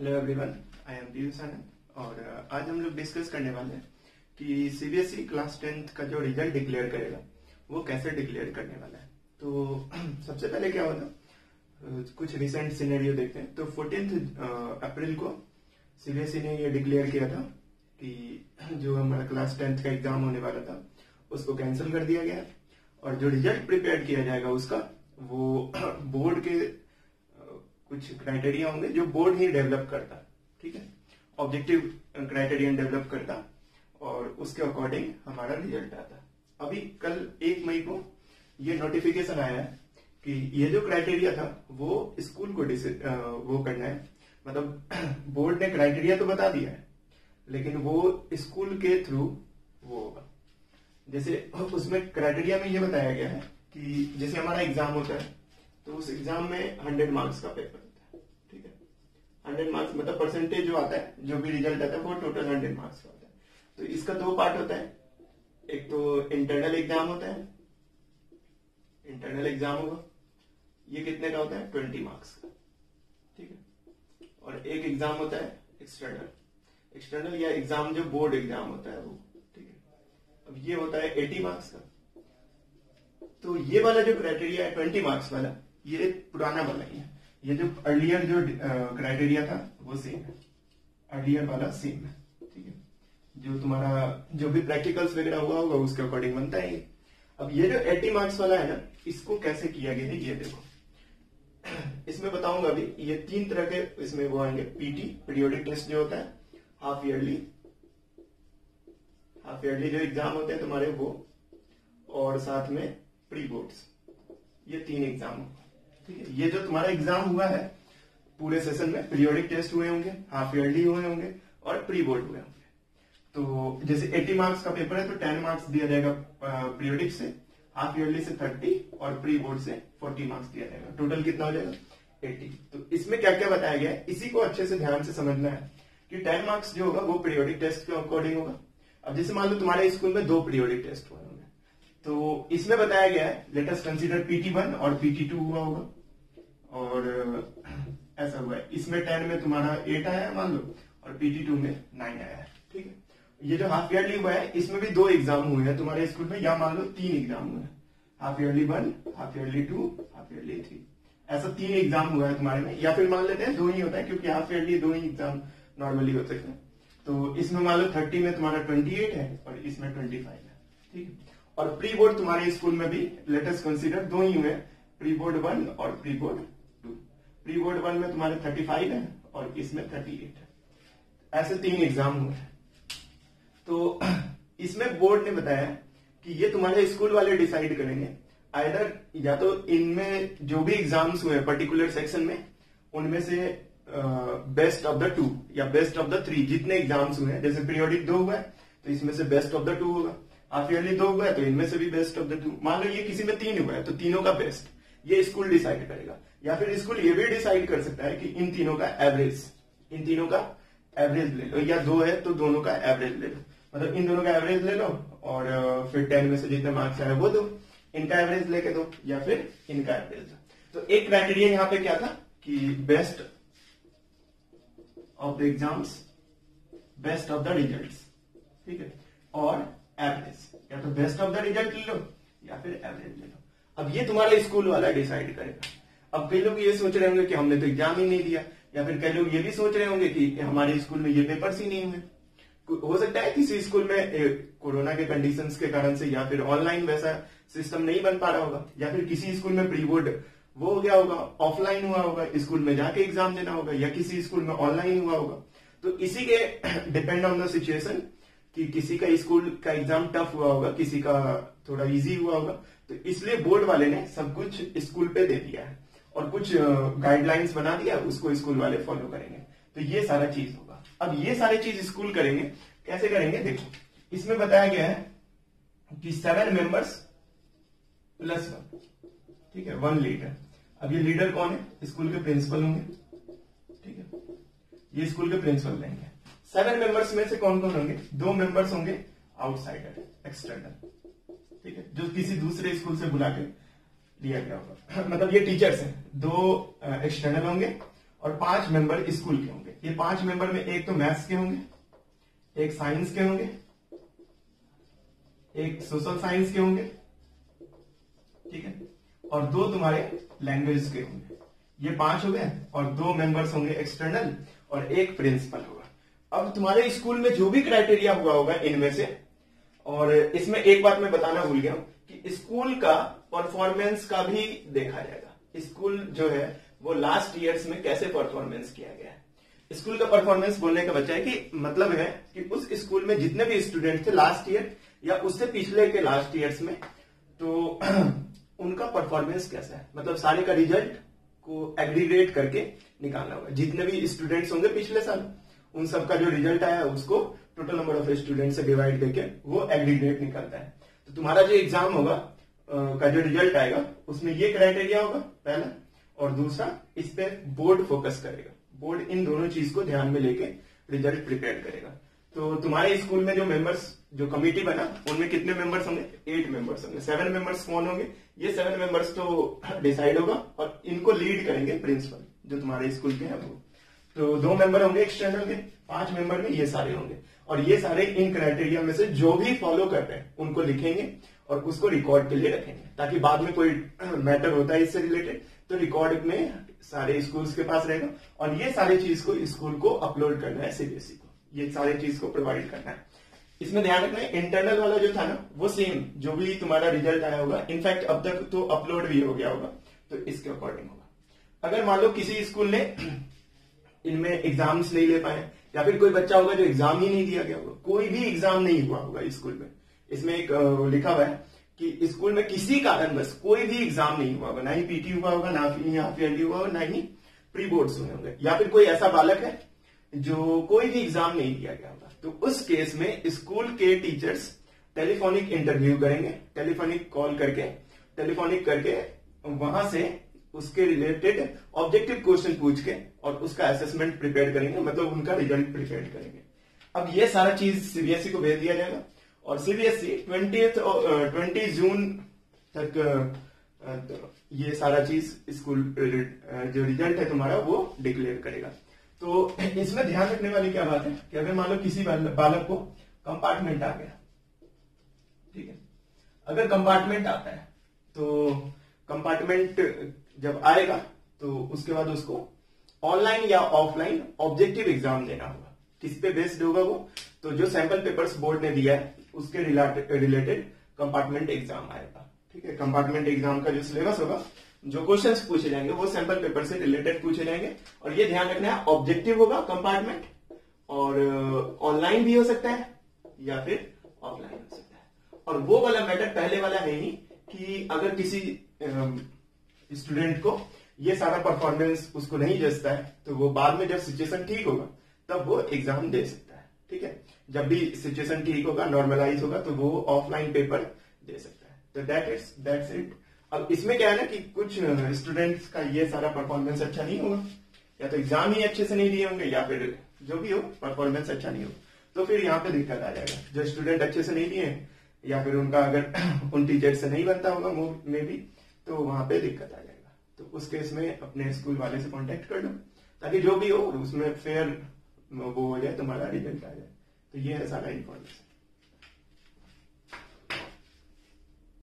Hello everyone, I am Piyush Anand और आज हम लोग डिस्कस करने वाले हैं कि सीबीएसई क्लास 10th का जो रिजल्ट डिक्लेयर करेगा वो कैसे डिक्लेयर करने वाला है। तो सबसे पहले क्या होता, कुछ रिसेंट सिनेरियो देखते हैं। तो 14 अप्रैल को सीबीएसई ने ये डिक्लेयर किया था कि जो हमारा क्लास 10th का एग्जाम होने वाला था उसको कैंसिल कर दिया गया और जो रिजल्ट प्रिपेयर किया जाएगा उसका वो बोर्ड के कुछ क्राइटेरिया होंगे जो बोर्ड ही डेवलप करता, ठीक है, ऑब्जेक्टिव क्राइटेरियन डेवलप करता और उसके अकॉर्डिंग हमारा रिजल्ट आता। अभी कल 1 मई को ये नोटिफिकेशन आया है कि ये जो क्राइटेरिया था वो स्कूल को वो करना है, मतलब बोर्ड ने क्राइटेरिया तो बता दिया है लेकिन वो स्कूल के थ्रू वो होगा। जैसे उसमें क्राइटेरिया में ये बताया गया है कि जैसे हमारा एग्जाम होता है तो उस एग्जाम में 100 मार्क्स का पेपर होता है, ठीक है। 100 मार्क्स मतलब परसेंटेज जो आता है, जो भी रिजल्ट आता है वो टोटल 100 मार्क्स का होता है। तो इसका 2 पार्ट होता है, एक तो इंटरनल एग्जाम होता है, इंटरनल एग्जाम होगा, ये कितने का होता है 20 मार्क्स का, ठीक है। और एक एग्जाम होता है एक्सटर्नल, एक्सटर्नल या एग्जाम जो बोर्ड एग्जाम होता है वो, ठीक है। अब ये होता है 80 मार्क्स का। तो ये वाला जो क्राइटेरिया है 20 मार्क्स वाला, ये पुराना वाला ही है। ये जो अर्लियर जो क्राइटेरिया था वो सेम है, अर्लियर वाला सेम है, ठीक है। जो तुम्हारा जो भी प्रैक्टिकल्स वगैरह हुआ होगा उसके अकॉर्डिंग बनता है। अब ये जो 80 मार्क्स वाला है ना, इसको कैसे किया गया है ये देखो। इसमें बताऊंगा अभी, ये 3 तरह के इसमें वो आएंगे। पीटी पीरियोडिक टेस्ट जो होता है, हाफ ईयरली जो एग्जाम होते हैं तुम्हारे वो, और साथ में प्री बोर्ड्स, ये 3 एग्जाम होगा, ठीक है। ये जो तुम्हारा एग्जाम हुआ है पूरे सेशन में, पीरियोडिक टेस्ट हुए होंगे, हाफ ईयरली हुए होंगे और प्री बोर्ड हुए होंगे। तो जैसे 80 मार्क्स का पेपर है तो 10 मार्क्स दिया जाएगा पीरियोडिक से, हाफ ईयरली से 30 और प्री बोर्ड से 40 मार्क्स दिया जाएगा। टोटल कितना हो जाएगा 80। तो इसमें क्या क्या बताया गया है इसी को अच्छे से ध्यान से समझना है कि 10 मार्क्स जो होगा वो पीरियोडिक टेस्ट के अकॉर्डिंग होगा। अब जैसे मान लो तुम्हारे स्कूल में 2 पीरियोडिक टेस्ट हुए होंगे, तो इसमें बताया गया है लेट अस कंसीडर PT1 और PT2 हुआ होगा और ऐसा हुआ है। इसमें 10 में तुम्हारा 8 आया है मान लो और PT2 में 9 आया है, ठीक है। ये जो हाफ ईयरली हुआ है इसमें भी 2 एग्जाम हुए हैं तुम्हारे स्कूल में, या मान लो 3 एग्जाम हुए हैं, half yearly 1, half yearly 2, half yearly 3, ऐसा 3 एग्जाम हुआ है तुम्हारे में। या फिर मान लेते हैं 2 ही होता है क्योंकि हाफ ईयरली 2 ही एग्जाम नॉर्मली होते हैं। तो इसमें मान लो 30 में तुम्हारा 28 है और इसमें 25 है, ठीक है। और प्री बोर्ड तुम्हारे स्कूल में भी लेट अस कंसीडर 2 ही हुए, प्री बोर्ड 1 और प्री बोर्ड 2। प्री बोर्ड 1 में तुम्हारे 35 है और इसमें 38 है, ऐसे 3 एग्जाम हुए हैं। तो इसमें बोर्ड ने बताया कि ये तुम्हारे स्कूल वाले डिसाइड करेंगे, आइदर या तो इनमें जो भी एग्जाम्स हुए पर्टिकुलर सेक्शन में उनमें से बेस्ट ऑफ द 2 या बेस्ट ऑफ द 3 जितने एग्जाम्स हुए हैं। जैसे पीरियोडिक 2 हुआ है तो इसमें से बेस्ट ऑफ द 2 होगा, हाफ ईयरली 2 हुआ है तो इनमें से भी बेस्ट ऑफ द 2। मान लो ये किसी में 3 हुआ है तो तीनों का बेस्ट ये स्कूल डिसाइड करेगा। या फिर स्कूल ये भी डिसाइड कर सकता है कि इन तीनों का एवरेज ले लो, या 2 है तो दोनों का एवरेज ले लो, मतलब इन दोनों का एवरेज ले लो और फिर 10 में से जितने मार्क्स आए वो दो, इनका एवरेज लेके दो या फिर इनका एवरेज दो। तो एक क्राइटेरिया यहाँ पे क्या था कि best of the exams, best of the results, ठीक है, और एवरेज, या तो बेस्ट ऑफ द रिजल्ट ले लो या फिर एवरेज ले लो। अब ये तुम्हारा स्कूल वाला डिसाइड करेगा। अब कई लोग ये सोच रहे होंगे कि हमने तो एग्जाम ही नहीं दिया, या फिर कई लोग ये भी सोच रहे होंगे कि हमारे स्कूल में ये पेपर्स ही नहीं हुए। हो सकता है किसी स्कूल में कोरोना के कंडीशंस के कारण से या फिर ऑनलाइन वैसा सिस्टम नहीं बन पा रहा होगा, या फिर किसी स्कूल में प्री बोर्ड वो हो गया होगा, ऑफलाइन हुआ होगा, स्कूल में जाके एग्जाम देना होगा, या किसी स्कूल में ऑनलाइन हुआ होगा। तो इसी के डिपेंड ऑन द सिचुएशन कि किसी का स्कूल का एग्जाम टफ हुआ होगा, किसी का थोड़ा इजी हुआ होगा। तो इसलिए बोर्ड वाले ने सब कुछ स्कूल पे दे दिया है और कुछ गाइडलाइंस बना दिया, उसको स्कूल वाले फॉलो करेंगे। तो ये सारा चीज होगा। अब ये सारी चीज स्कूल करेंगे, कैसे करेंगे देखो। इसमें बताया गया है कि 7 मेंबर्स प्लस 1, ठीक है, 1 लीडर। अब ये लीडर कौन है, स्कूल के प्रिंसिपल होंगे, ठीक है, ये स्कूल के प्रिंसिपल रहेंगे। 7 मेंबर्स में से कौन कौन होंगे, 2 मेंबर्स होंगे आउटसाइडर, एक्सटर्नल, ठीक है, जो किसी दूसरे स्कूल से बुला के लिया गया होगा। मतलब ये टीचर्स हैं, 2 एक्सटर्नल होंगे और 5 मेंबर स्कूल के होंगे। ये 5 मेंबर में एक तो मैथ्स के होंगे, एक साइंस के होंगे, एक सोशल साइंस के होंगे, ठीक है, और 2 तुम्हारे लैंग्वेज के होंगे। ये 5 हो गए और 2 मेंबर्स होंगे एक्सटर्नल और एक प्रिंसिपल होगा। अब तुम्हारे स्कूल में जो भी क्राइटेरिया हुआ होगा इनमें से, और इसमें एक बात मैं बताना भूल गया हूं कि स्कूल का परफॉर्मेंस का भी देखा जाएगा। स्कूल जो है वो लास्ट ईयर्स में कैसे परफॉर्मेंस किया गया है। स्कूल का परफॉर्मेंस बोलने का बच्चा है कि मतलब है कि उस स्कूल में जितने भी स्टूडेंट थे लास्ट ईयर या उससे पिछले के लास्ट ईयर्स में, तो उनका परफॉर्मेंस कैसा है, मतलब सारे का रिजल्ट को एग्रीगेट करके निकालना होगा। जितने भी स्टूडेंट्स होंगे पिछले साल उन सबका जो रिजल्ट आया उसको टोटल नंबर ऑफ स्टूडेंट से डिवाइड करके वो एग्रीगेट निकलता है। तो तुम्हारा जो एग्जाम होगा का जो रिजल्ट आएगा उसमें ये क्राइटेरिया होगा पहला, और दूसरा इस पे बोर्ड फोकस करेगा। बोर्ड इन दोनों चीज को ध्यान में लेके रिजल्ट प्रिपेयर करेगा। तो तुम्हारे स्कूल में जो मेंबर्स, जो कमिटी बना, उनमें कितने मेंबर्स होंगे? 8 मेंबर्स होंगे। 7 मेंबर्स कौन होंगे? ये 7 मेंबर्स तो डिसाइड होगा और इनको लीड करेंगे प्रिंसिपल जो तुम्हारे स्कूल के हैं वो। तो 2 मेंबर होंगे एक्सटर्नल के, 5 मेंबर में ये सारे होंगे, और ये सारे इन क्राइटेरिया में से जो भी फॉलो कर रहे हैं उनको लिखेंगे और उसको रिकॉर्ड के लिए रखेंगे, ताकि बाद में कोई मैटर होता है इससे रिलेटेड तो रिकॉर्ड में सारे स्कूल्स के पास रहेगा। और ये सारी चीज को स्कूल को अपलोड करना है, सीबीएसई को ये सारी चीज को प्रोवाइड करना है। इसमें ध्यान रखना है इंटरनल वाला जो था ना वो सेम जो भी तुम्हारा रिजल्ट आया होगा, इनफैक्ट अब तक तो अपलोड भी हो गया होगा, तो इसके अकॉर्डिंग होगा। अगर मान लो किसी स्कूल ने इनमें एग्जाम्स नहीं ले पाए, या फिर कोई बच्चा होगा जो एग्जाम ही नहीं दिया गया होगा, कोई भी एग्जाम नहीं हुआ होगा स्कूल में, इसमें एक लिखा हुआ है कि स्कूल में किसी कारणवश कोई भी एग्जाम नहीं हुआ होगा, ना ही पीटी हुआ होगा, ना ही हाफ ईयरली हुआ होगा, ना ही प्री बोर्ड्स हुए होंगे, या फिर कोई ऐसा बालक है जो कोई भी एग्जाम नहीं दिया गया होगा, तो उस केस में स्कूल के टीचर्स टेलीफोनिक इंटरव्यू करेंगे, टेलीफोनिक कॉल करके, टेलीफोनिक करके वहां से उसके रिलेटेड ऑब्जेक्टिव क्वेश्चन पूछ के और उसका असेसमेंट प्रिपेयर करेंगे, मतलब उनका रिजल्ट प्रिपेयर करेंगे। अब ये सारा चीज सीबीएसई को भेज दिया जाएगा और सीबीएसई 20 जून तक ये सारा चीज स्कूल जो रिजल्ट है तुम्हारा वो डिक्लेयर करेगा। तो इसमें ध्यान रखने वाली क्या बात है कि अगर मान लो किसी बालक को कंपार्टमेंट आ गया, ठीक है, अगर कंपार्टमेंट आता है तो कंपार्टमेंट जब आएगा तो उसके बाद उसको ऑनलाइन या ऑफलाइन ऑब्जेक्टिव एग्जाम देना होगा। किस पे बेस्ड होगा वो? तो जो सैंपल पेपर्स बोर्ड ने दिया है उसके रिलेटेड कंपार्टमेंट एग्जाम आएगा, ठीक है। कंपार्टमेंट एग्जाम का जो सिलेबस होगा, जो क्वेश्चंस पूछे जाएंगे वो सैंपल पेपर से रिलेटेड पूछे जाएंगे, और ये ध्यान रखना है ऑब्जेक्टिव होगा कंपार्टमेंट, और ऑनलाइन भी हो सकता है या फिर ऑफलाइन हो सकता है। और वो वाला मैटर पहले वाला है ही कि अगर किसी स्टूडेंट को ये सारा परफॉर्मेंस उसको नहीं जचता है तो वो बाद में जब सिचुएशन ठीक होगा तब वो एग्जाम दे सकता है, ठीक है। जब भी सिचुएशन ठीक होगा, नॉर्मलाइज होगा, तो वो ऑफलाइन पेपर दे सकता है। तो दैट्स इट। अब इसमें क्या है ना कि कुछ स्टूडेंट्स का ये सारा परफॉर्मेंस अच्छा नहीं होगा, या तो एग्जाम ही अच्छे से नहीं दिए होंगे, या फिर जो भी हो परफॉर्मेंस अच्छा नहीं हो, तो फिर यहाँ पे दिक्कत आ जाएगा। जो स्टूडेंट अच्छे से नहीं दिए या फिर उनका अगर उन टीचर से नहीं बनता होगा में भी, तो वहां पे दिक्कत आ जाएगा। तो उस केस में अपने स्कूल वाले से कांटेक्ट कर लो ताकि जो भी हो उसमें फेयर वो हो जाए, तुम्हारा रिजल्ट आ जाए। तो ये है सारा इन्फॉर्मेशन।